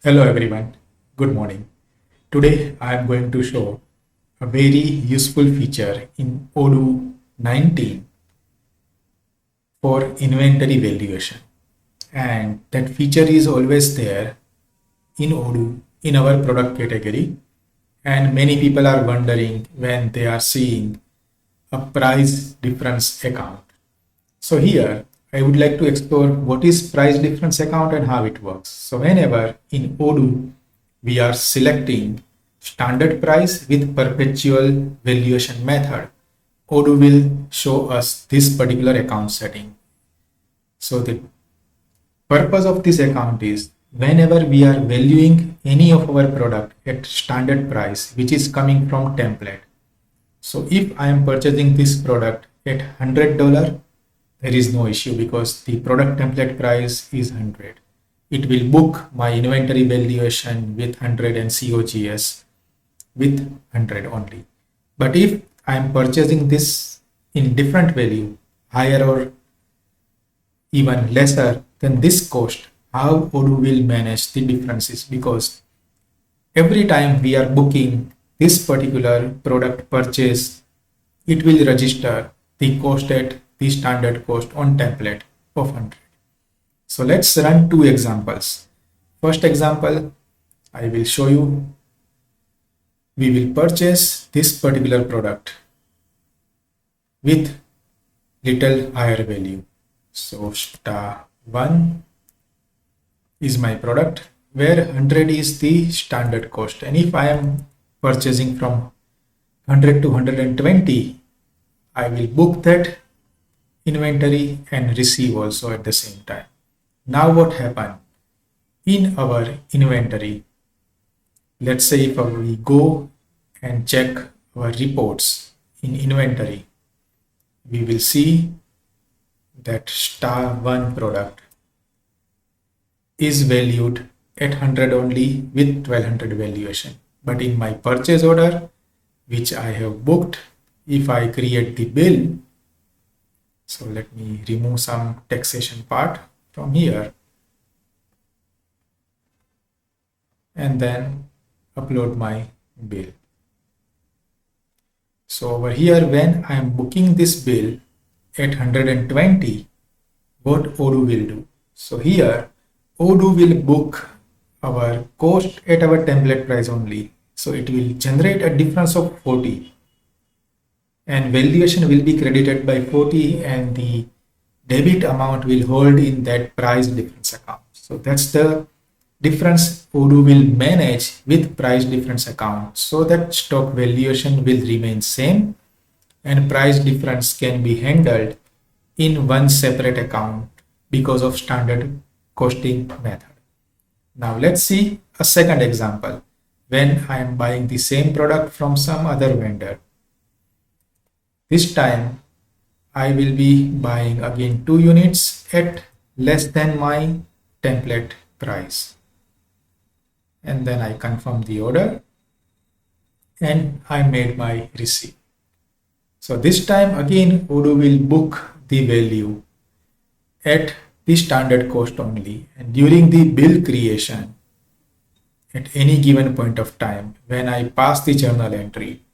Hello everyone, good morning. Today I am going to show a very useful feature in Odoo 19 for inventory valuation. And that feature is always there in Odoo in our product category. And many people are wondering when they are seeing a price difference account. So here I would like to explore what is price difference account and how it works. So whenever in Odoo we are selecting standard price with perpetual valuation method, Odoo will show us this particular account setting. So the purpose of this account is whenever we are valuing any of our product at standard price, which is coming from template. So if I am purchasing this product at $100, there is no issue because the product template price is 100. It will book my inventory valuation with 100 and COGS with 100 only. But if I am purchasing this in different value, higher or even lesser than this cost, how Odoo will manage the differences? Because every time we are booking this particular product purchase, it will register the cost at the standard cost on template of 100. So let's run two examples. First example, I will show you. We will purchase this particular product with little higher value. So star 1 is my product where 100 is the standard cost. And if I am purchasing from 100 to 120, I will book that inventory and receive also at the same time. Now what happened in our inventory? Let's say if we go and check our reports in inventory, we will see that star 1 product is valued at 100 only with 1200 valuation. But in my purchase order, which I have booked, if I create the bill, so let me remove some taxation part from here and then upload my bill. So over here, when I am booking this bill at 120, what Odoo will do? So here, Odoo will book our cost at our template price only. So it will generate a difference of 40. And valuation will be credited by 40 and the debit amount will hold in that price difference account. So that's the difference Odoo will manage with price difference account so that stock valuation will remain same and price difference can be handled in one separate account because of standard costing method. Now let's see a second example when I am buying the same product from some other vendor. This time I will be buying again 2 units at less than my template price. And then I confirm the order and I made my receipt. So this time again Odoo will book the value at the standard cost only. And during the bill creation, at any given point of time, when I pass the journal entry,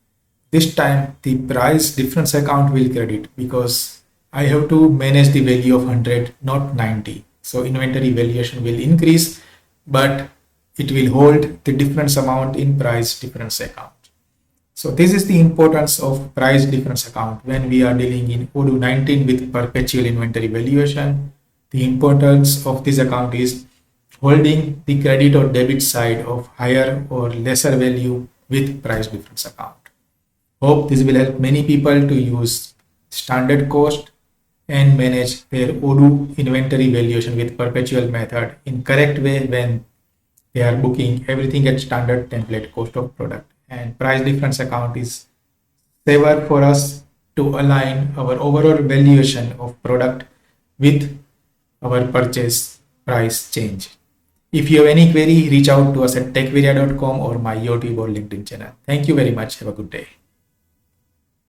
this time the price difference account will credit because I have to manage the value of 100, not 90. So inventory valuation will increase, but it will hold the difference amount in price difference account. So this is the importance of price difference account when we are dealing in Odoo 19 with perpetual inventory valuation. The importance of this account is holding the credit or debit side of higher or lesser value with price difference account. Hope this will help many people to use standard cost and manage their Odoo inventory valuation with perpetual method in correct way when they are booking everything at standard template cost of product. And price difference account is saver for us to align our overall valuation of product with our purchase price change. If you have any query, reach out to us at techvaria.com or my YouTube or LinkedIn channel. Thank you very much. Have a good day.